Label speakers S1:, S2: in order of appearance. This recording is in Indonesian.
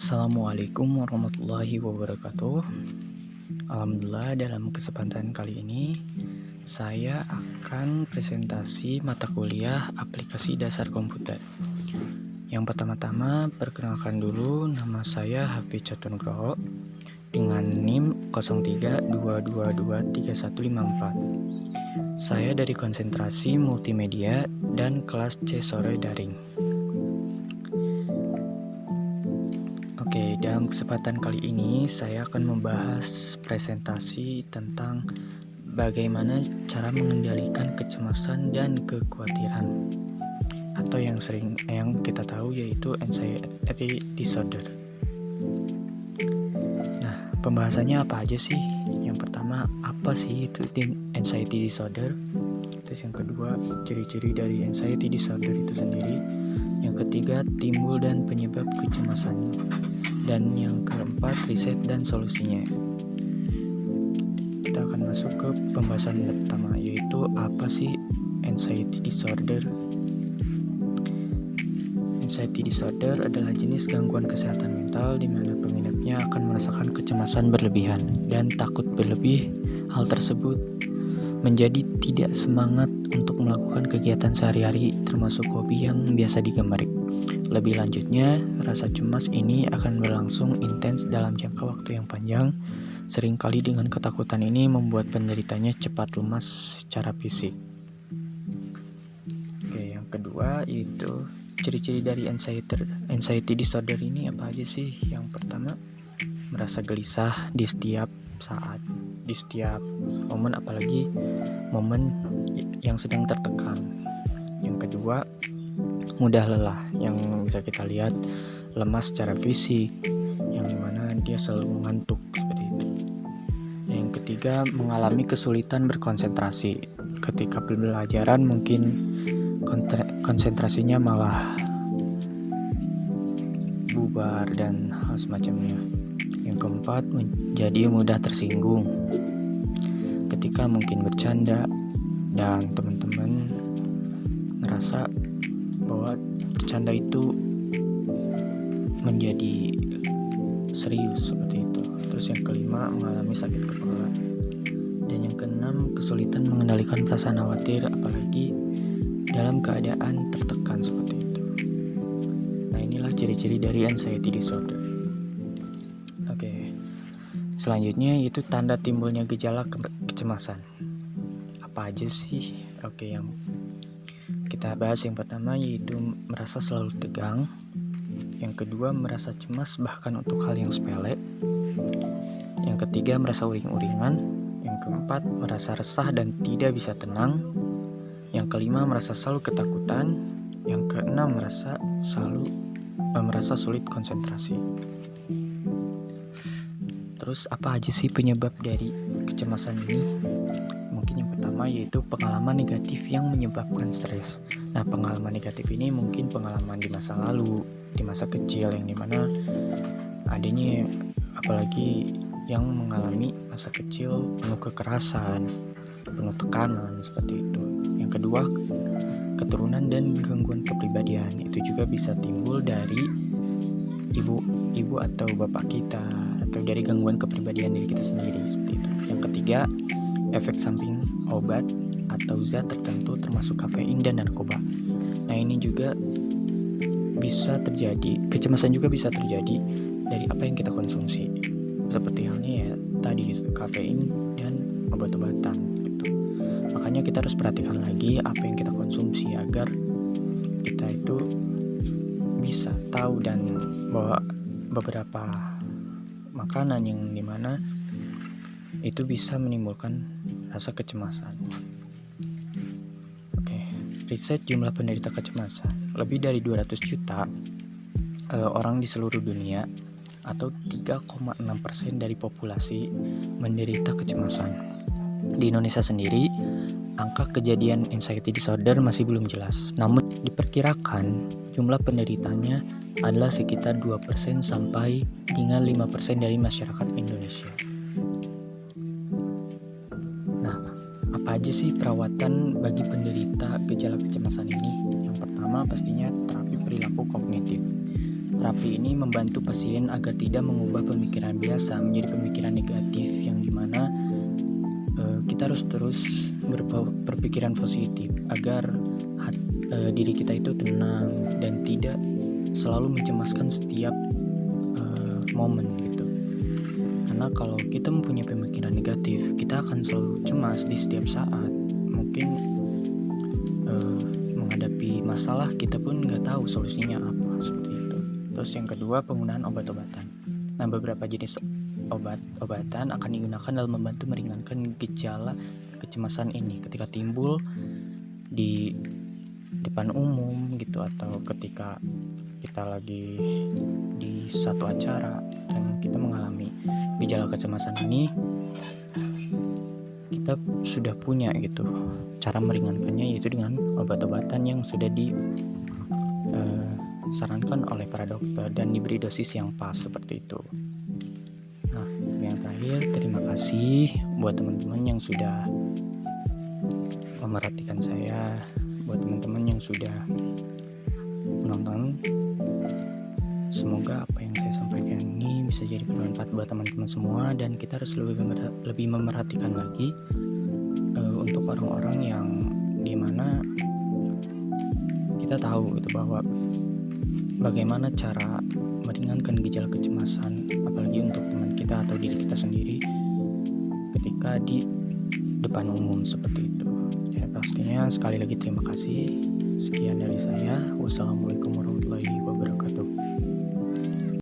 S1: Assalamualaikum warahmatullahi wabarakatuh. Alhamdulillah, dalam kesempatan kali ini saya akan presentasi mata kuliah aplikasi dasar komputer. Yang pertama-tama, perkenalkan dulu, nama saya Hafiz Caturnugroho dengan NIM 0322235154. Saya dari konsentrasi multimedia dan kelas C sore daring. Oke, dalam kesempatan kali ini saya akan membahas presentasi tentang bagaimana cara mengendalikan kecemasan dan kekhawatiran, atau yang kita tahu yaitu anxiety disorder. Nah, pembahasannya apa aja sih? Yang pertama, apa sih itu anxiety disorder? Terus yang kedua, ciri-ciri dari anxiety disorder itu sendiri. Yang ketiga, timbul dan penyebab kecemasan. Dan yang keempat, riset dan solusinya. Kita akan masuk ke pembahasan pertama, yaitu apa sih anxiety disorder. Anxiety disorder adalah jenis gangguan kesehatan mental di mana penginapnya akan merasakan kecemasan berlebihan dan takut berlebih. Hal tersebut menjadi tidak semangat untuk melakukan kegiatan sehari-hari, termasuk hobi yang biasa digemari. Lebih lanjutnya, rasa cemas ini akan berlangsung intens dalam jangka waktu yang panjang. Seringkali dengan ketakutan ini membuat penderitanya cepat lemas secara fisik. Oke, yang kedua yaitu ciri-ciri dari anxiety disorder ini apa aja sih? Yang pertama, merasa gelisah di setiap saat, di setiap momen, apalagi momen yang sedang tertekan. Yang kedua, mudah lelah, yang bisa kita lihat lemas secara fisik, yang dimana dia selalu mengantuk seperti itu. Yang ketiga, mengalami kesulitan berkonsentrasi. Ketika pembelajaran mungkin konsentrasinya malah bubar dan hal semacamnya. Yang keempat, menjadi mudah tersinggung ketika mungkin bercanda dan teman-teman ngerasa bahwa bercanda itu menjadi serius seperti itu. Terus yang kelima, mengalami sakit kepala. Dan yang keenam, kesulitan mengendalikan perasaan khawatir, apalagi dalam keadaan tertekan seperti itu. Nah, inilah ciri-ciri dari anxiety disorder. Oke, selanjutnya yaitu tanda timbulnya gejala kecemasan. Apa aja sih? Oke, yang kita bahas yang pertama yaitu merasa selalu tegang. Yang kedua, merasa cemas bahkan untuk hal yang sepele. Yang ketiga, merasa uring-uringan. Yang keempat, merasa resah dan tidak bisa tenang. Yang kelima, merasa selalu ketakutan. Yang keenam, merasa sulit konsentrasi. Terus apa aja sih penyebab dari kecemasan ini? Mungkin yang pertama yaitu pengalaman negatif yang menyebabkan stres. Nah, pengalaman negatif ini mungkin pengalaman di masa lalu, di masa kecil, yang dimana adanya apalagi yang mengalami masa kecil penuh kekerasan, penuh tekanan seperti itu. Yang kedua, keturunan dan gangguan kepribadian. Itu juga bisa timbul dari ibu atau bapak kita, atau dari gangguan kepribadian diri kita sendiri seperti itu. Yang ketiga, efek samping obat atau zat tertentu termasuk kafein dan narkoba. Nah, ini juga bisa terjadi, kecemasan juga bisa terjadi dari apa yang kita konsumsi. Seperti halnya ya tadi, kafein dan obat-obatan gitu. Makanya kita harus perhatikan lagi apa yang kita konsumsi agar kita itu bisa tahu dan bahwa beberapa makanan yang dimana itu bisa menimbulkan rasa kecemasan. Oke, riset jumlah penderita kecemasan. Lebih dari 200 juta orang di seluruh dunia atau 3,6% dari populasi menderita kecemasan. Di Indonesia sendiri, angka kejadian anxiety disorder masih belum jelas. Namun diperkirakan jumlah penderitanya adalah sekitar 2% sampai dengan 5% dari masyarakat Indonesia. Nah, apa aja sih perawatan bagi penderita gejala kecemasan ini? Yang pertama pastinya terapi perilaku kognitif. Terapi ini membantu pasien agar tidak mengubah pemikiran biasa menjadi pemikiran negatif, yang dimana kita harus terus berpikiran positif agar diri kita itu tenang dan tidak selalu mencemaskan setiap momen gitu. Karena kalau kita mempunyai pemikiran negatif, kita akan selalu cemas di setiap saat. Mungkin menghadapi masalah kita pun nggak tahu solusinya apa, seperti itu. Terus yang kedua, penggunaan obat-obatan. Nah, beberapa jenis obat-obatan akan digunakan dalam membantu meringankan gejala kecemasan ini ketika timbul di depan umum gitu, atau ketika kita lagi di satu acara dan kita mengalami gejala kecemasan ini, kita sudah punya gitu cara meringankannya, yaitu dengan obat-obatan yang sudah disarankan oleh para dokter dan diberi dosis yang pas, seperti itu. Nah, yang terakhir, terima kasih buat teman-teman yang sudah memerhatikan saya, buat teman-teman yang sudah menonton. Semoga apa yang saya sampaikan ini bisa jadi bermanfaat buat teman-teman semua, dan kita harus lebih memerhatikan lagi untuk orang-orang yang dimana kita tahu itu bahwa bagaimana cara meringankan gejala kecemasan, apalagi untuk teman kita atau diri kita sendiri ketika di depan umum, seperti itu. Ya, pastinya sekali lagi terima kasih. Sekian dari saya. Wassalamualaikum warahmatullahi wabarakatuh.